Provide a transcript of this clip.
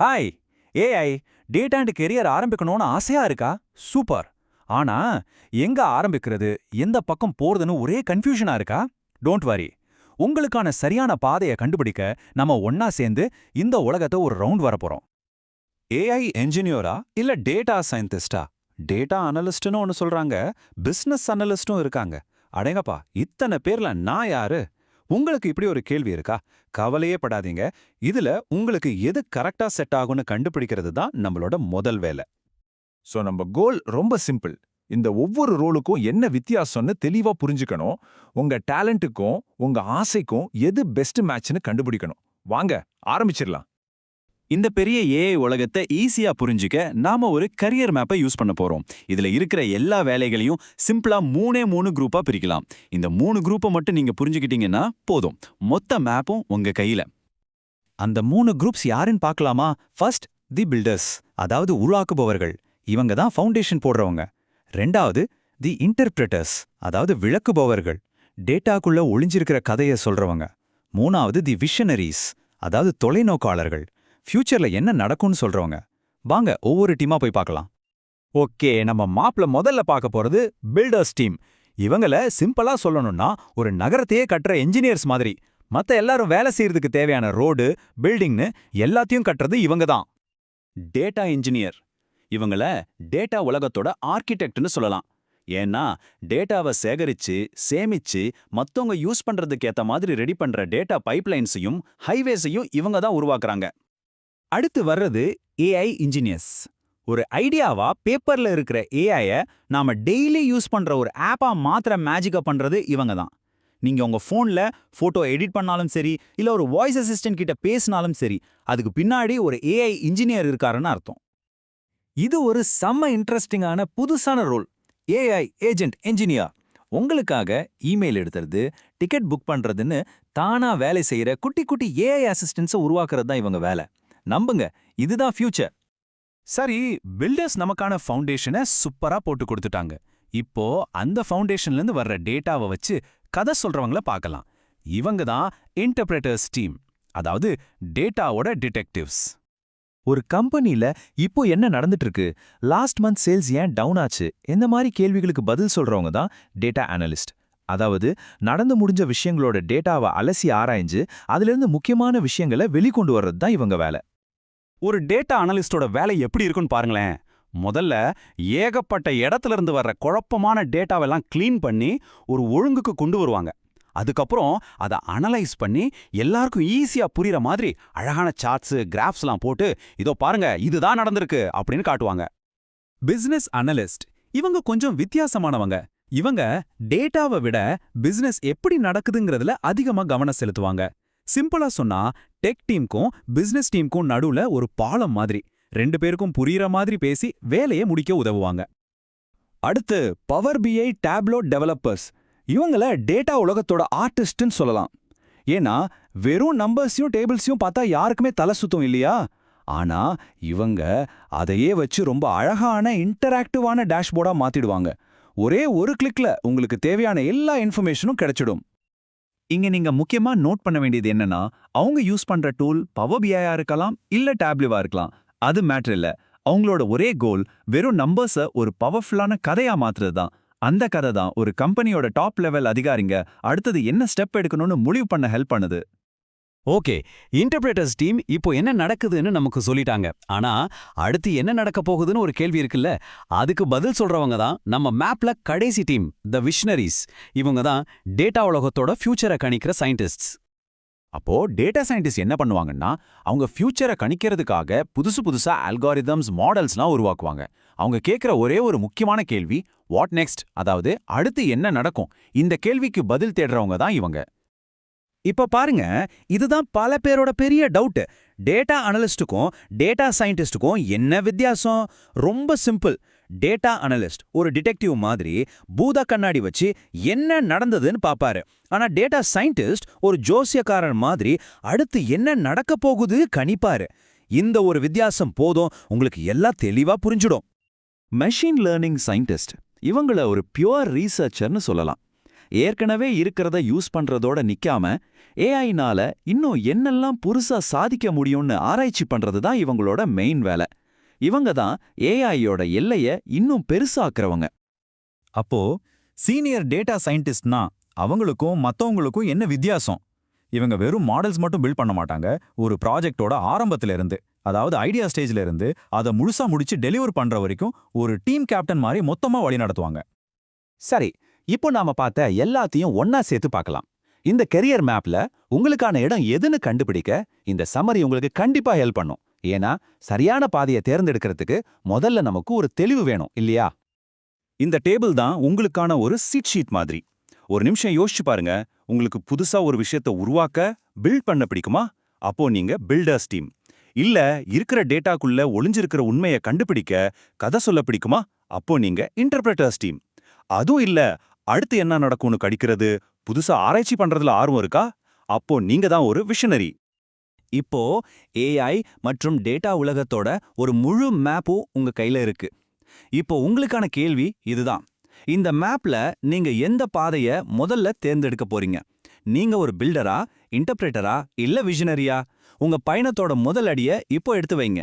Hi. AI data and career ஆரம்பிக்கணும்னு ஆசையா இருக்கா? சூப்பர். ஆனா எங்க ஆரம்பிக்கிறது, எந்த பக்கம் போறதுன்னு ஒரே கன்ஃபியூஷனா இருக்கா? Don't worry. உங்களுக்கான சரியான பாதையை கண்டுபிடிக்க நம்ம ஒன்னா சேர்ந்து இந்த உலகத்தை ஒரு ரவுண்ட் வரப்போறோம். ஏஐ என்ஜினியரா இல்ல டேட்டா சயின்டிஸ்டா? டேட்டா அனலிஸ்ட்னு ஒன்னு சொல்றாங்க, பிசினஸ் அனலிஸ்டும் இருக்காங்க. அடேங்கப்பா, இத்தனை பேர்ல நான் யாரு? உங்களுக்கு இப்படி ஒரு கேள்வி இருக்கா? கவலையே படாதீங்க. இதுல உங்களுக்கு எது கரெக்டா செட் ஆகும்னு கண்டுபிடிக்கிறது தான் நம்மளோட முதல் வேலை. சோ நம்ம கோல் ரொம்ப சிம்பிள். இந்த ஒவ்வொரு ரோலுக்கும் என்ன வித்தியாசம்னு தெளிவா புரிஞ்சுக்கணும். உங்க டேலண்ட்டுக்கும் உங்க ஆசைக்கும் எது பெஸ்ட் மேட்ச்னு கண்டுபிடிக்கணும். வாங்க ஆரம்பிச்சிடலாம். இந்த பெரிய ஏஐ உலகத்தை ஈஸியா புரிஞ்சுக்க நாம ஒரு கரியர் மேப்பை யூஸ் பண்ண போறோம். இதுல இருக்கிற எல்லா வேலைகளையும் சிம்பிளா மூணு குரூப்பா பிரிக்கலாம். இந்த 3 குரூப்பை மட்டும் நீங்க புரிஞ்சுக்கிட்டீங்கன்னா போதும், மொத்த மேப்பும் உங்க கையில. அந்த 3 குரூப்ஸ் யாருன்னு பார்க்கலாமா? ஃபர்ஸ்ட், தி பில்டர்ஸ், அதாவது உருவாக்குபவர்கள். இவங்க தான் ஃபவுண்டேஷன் போடுறவங்க. ரெண்டாவது, தி இன்டர்பிரட்டர்ஸ், அதாவது விளக்குபவர்கள், டேட்டாக்குள்ள ஒளிஞ்சிருக்கிற கதையை சொல்றவங்க. மூணாவது, தி விஷனரிஸ், அதாவது தொலைநோக்காளர்கள், ஃபியூச்சர்ல என்ன நடக்கும்னு சொல்றவங்க. வாங்க ஒவ்வொரு டீமா போய் பார்க்கலாம். ஓகே, நம்ம மாப்ல முதல்ல பார்க்க போறது பில்டர்ஸ் டீம். இவங்கள சிம்பிளா சொல்லணும்னா ஒரு நகரத்தையே கட்டுற என்ஜினியர்ஸ் மாதிரி. மத்த எல்லாரும் வேலை செய்யறதுக்கு தேவையான ரோடு, பில்டிங்னு எல்லாத்தையும் கட்டுறது இவங்க தான். டேட்டா இன்ஜினியர், இவங்கள டேட்டா உலகத்தோட ஆர்கிடெக்ட்னு சொல்லலாம். ஏன்னா டேட்டாவை சேகரிச்சு சேமிச்சு மத்தவங்க யூஸ் பண்றதுக்கு ஏத்த மாதிரி ரெடி பண்ற டேட்டா பைப்லைன்ஸையும் ஹைவேஸையும் இவங்க தான் உருவாக்குறாங்க. அடுத்து வர்றது ஏஐ இன்ஜினியர்ஸ். ஒரு ஐடியாவா பேப்பர்ல இருக்கிற ஏஐய நாம டெய்லி யூஸ் பண்ற ஒரு ஆப்பா மாத்திர மேஜிக்கா பண்றது இவங்க தான். நீங்க உங்க போன்ல போட்டோ எடிட் பண்ணாலும் சரி, இல்ல ஒரு வாய்ஸ் அசிஸ்டன்ட் கிட்ட பேசினாலும் சரி, அதுக்கு பின்னாடி ஒரு ஏஐ இன்ஜினியர் இருக்காருன்னு அர்த்தம். இது ஒரு செம்ம இன்ட்ரெஸ்டிங்கான புதுசான ரோல். ஏஐ ஏஜென்ட் என்ஜினியர் உங்களுக்காக இமெயில் எடுத்துறது, டிக்கெட் புக் பண்றதுன்னு தானா வேலை செய்யற குட்டி குட்டி ஏஐ அசிஸ்டன்ஸை உருவாக்குறது தான் இவங்க வேலை. நம்புங்க, இதுதான் ஃபியூச்சர். சரி, பில்டர்ஸ் நமக்கான ஃபவுண்டேஷனை சூப்பரா போட்டு கொடுத்துட்டாங்க. இப்போ அந்த ஃபவுண்டேஷன்ல இருந்து வர்ற டேட்டாவை வச்சு கதை சொல்றவங்கள பார்க்கலாம். இவங்க தான் இன்டர்பிரட்டர்ஸ் டீம், அதாவது டேட்டாவோட டிடெக்டிவ்ஸ். ஒரு கம்பெனில இப்போ என்ன நடந்துட்டு இருக்கு, லாஸ்ட் மந்த் சேல்ஸ் ஏன் டவுன் ஆச்சு, இந்த மாதிரி கேள்விகளுக்கு பதில் சொல்றவங்க தான் டேட்டா அனலிஸ்ட். அதாவது நடந்து முடிஞ்ச விஷயங்களோட டேட்டாவை அலசி ஆராய்ஞ்சு அதிலிருந்து முக்கியமான விஷயங்களை வெளிக்கொண்டு வர்றது தான் இவங்க வேலை. ஒரு டேட்டா அனலிஸ்டோட வேலை எப்படி இருக்குன்னு பாருங்களேன். முதல்ல ஏகப்பட்ட இடத்துல இருந்து வர்ற குழப்பமான டேட்டாவெல்லாம் க்ளீன் பண்ணி ஒரு ஒழுங்குக்கு கொண்டு வருவாங்க. அதுக்கப்புறம் அதை அனலைஸ் பண்ணி எல்லாருக்கும் ஈஸியா புரியுற மாதிரி அழகான சார்ட்ஸ், கிராஃப்ஸ்லாம் போட்டு இதோ பாருங்க இதுதான் நடந்திருக்கு அப்படின்னு காட்டுவாங்க. பிசினஸ் அனலிஸ்ட் இவங்க கொஞ்சம் வித்தியாசமானவங்க. இவங்க டேட்டாவை விட பிசினஸ் எப்படி நடக்குதுங்கிறதுல அதிகமா கவனம் செலுத்துவாங்க. சிம்பிளா சொன்னா டெக் டீமுக்கும் பிசினஸ் டீமுக்கும் நடுவுல ஒரு பாலம் மாதிரி, 2 பேருக்கும் புரியுற மாதிரி பேசி வேலையை முடிக்க உதவுவாங்க. அடுத்து பவர் பிஐ டேப்லோ டெவலப்பர்ஸ். இவங்கள டேட்டா உலகத்தோட ஆர்டிஸ்ட்னு சொல்லலாம். ஏன்னா வெறும் நம்பர்ஸையும் டேபிள்ஸையும் பார்த்தா யாருக்குமே தலை சுத்தம் இல்லையா? ஆனா இவங்க அதையே வச்சு ரொம்ப அழகான இன்டராக்டிவான டேஷ்போர்டா மாத்திடுவாங்க. ஒரே ஒரு கிளிக்ல உங்களுக்கு தேவையான எல்லா இன்ஃபர்மேஷனும் கிடைச்சிடும். இங்க நீங்க முக்கியமா நோட் பண்ண வேண்டியது என்னன்னா, அவங்க யூஸ் பண்ற டூல் பவர் பிஐயா இருக்கலாம், இல்ல டேப்லெவா இருக்கலாம். அது மேட்டர் இல்ல. அவங்களோட ஒரே கோல் வெறும் நம்பர்ஸை ஒரு பவர்ஃபுல்லான கதையா மாத்துறது தான். அந்த கதை தான் ஒரு கம்பெனியோட டாப் லெவல் அதிகாரிங்க அடுத்தது என்ன ஸ்டெப் எடுக்கணும்னு முடிவு பண்ண ஹெல்ப் பண்ணுது. ஓகே, இன்டர்பிரேட்டர்ஸ் டீம் இப்போ என்ன நடக்குதுன்னு நமக்கு சொல்லிட்டாங்க. ஆனா அடுத்து என்ன நடக்க போகுதுன்னு ஒரு கேள்வி இருக்குல்ல, அதுக்கு பதில் சொல்றவங்க தான் நம்ம மேப்ல கடைசி டீம், த விஷனரிஸ். இவங்க தான் டேட்டா உலகத்தோட ஃபியூச்சரை கணிக்கிற சயின்டிஸ்ட்ஸ். அப்போ டேட்டா சயின்டிஸ்ட் என்ன பண்ணுவாங்கன்னா, அவங்க ஃபியூச்சரை கணிக்கிறதுக்காக புதுசா அல்காரிதம்ஸ், மாடல்ஸ்லாம் உருவாக்குவாங்க. அவங்க கேட்குற ஒரே ஒரு முக்கியமான கேள்வி, வாட் நெக்ஸ்ட், அதாவது அடுத்து என்ன நடக்கும். இந்த கேள்விக்கு பதில் தேடுறவங்க தான் இவங்க. இப்ப பாருங்க, இதுதான் பல பேரோட பெரிய டவுட். டேட்டா அனலிஸ்டுக்கும் டேட்டா சயின்டிஸ்டுக்கும் என்ன வித்தியாசம்? ரொம்ப சிம்பிள். டேட்டா அனலிஸ்ட் ஒரு டிடெக்டிவ் மாதிரி பூத கண்ணாடி வச்சு என்ன நடந்ததுன்னு பாப்பாரு. ஆனா டேட்டா சயின்டிஸ்ட் ஒரு ஜோசியக்காரன் மாதிரி அடுத்து என்ன நடக்க போகுது கணிப்பாரு. இந்த ஒரு வித்தியாசம் போதும், உங்களுக்கு எல்லாம் தெளிவா புரிஞ்சிடும். மெஷின் லேர்னிங் சயின்டிஸ்ட் இவங்கள ஒரு பியூர் ரீசர்ச்சர்னு சொல்லலாம். ஏற்கனவே இருக்கிறத யூஸ் பண்றதோட நிக்காம ஏஐனால இன்னும் என்னெல்லாம் புதுசா சாதிக்க முடியும்னு ஆராய்ச்சி பண்றது தான் இவங்களோட மெயின் வேலை. இவங்க தான் ஏஐயோட எல்லைய இன்னும் பெருசாக்குறவங்க. அப்போ சீனியர் டேட்டா சயின்டிஸ்ட்னா அவங்களுக்கும் மத்தவங்களுக்கும் என்ன வித்தியாசம்? இவங்க வெறும் மாடல்ஸ் மட்டும் பில்ட் பண்ண மாட்டாங்க. ஒரு ப்ராஜெக்டோட ஆரம்பத்துல இருந்து, அதாவது ஐடியா ஸ்டேஜ்ல இருந்து அதை முழுசா முடிச்சு டெலிவர் பண்ற வரைக்கும் ஒரு டீம் கேப்டன் மாதிரி மொத்தமா வழி நடத்துவாங்க. சரி, இப்போ நாம பார்த்த எல்லாத்தையும் ஒன்னா சேர்த்து பார்க்கலாம். இந்த கெரியர் மேப்ல உங்களுக்கான இடம் எதுன்னு கண்டுபிடிக்க இந்த சம்மரி உங்களுக்கு கண்டிப்பா ஹெல்ப் பண்ணும். ஏன்னா சரியான பாதையை தேர்ந்தெடுக்கிறதுக்கு முதல்ல நமக்கு ஒரு தெளிவு வேணும் இல்லையா? இந்த டேபிள் தான் உங்களுக்கான ஒரு சீட் ஷீட் மாதிரி. ஒரு நிமிஷம் யோசிச்சு பாருங்க. உங்களுக்கு புதுசா ஒரு விஷயத்தை உருவாக்க, பில்ட் பண்ண பிடிக்குமா? அப்போ நீங்க பில்டர்ஸ் டீம். இல்ல இருக்கிற டேட்டாக்குள்ள ஒளிஞ்சிருக்கிற உண்மையை கண்டுபிடிக்க, கதை சொல்ல பிடிக்குமா? அப்போ நீங்க இன்டர்பிரட்டர்ஸ் டீம். அதுவும் இல்ல அடுத்து என்ன நடக்கும்னு கடிக்கிறது, புதுசா ஆராய்ச்சி பண்றதுல ஆர்வம் இருக்கா? அப்போ நீங்க தான் ஒரு விஷனரி. இப்போ ஏஐ மற்றும் டேட்டா உலகத்தோட ஒரு முழு மேப்பும் உங்க கையில இருக்கு. இப்போ உங்களுக்கான கேள்வி இதுதான். இந்த மேப்ல நீங்க எந்த பாதைய முதல்ல தேர்ந்தெடுக்க போறீங்க? நீங்க ஒரு பில்டரா, இன்டர்பிரேட்டரா இல்ல விஷனரியா? உங்க பயணத்தோட முதல் அடியை இப்போ எடுத்து வைங்க.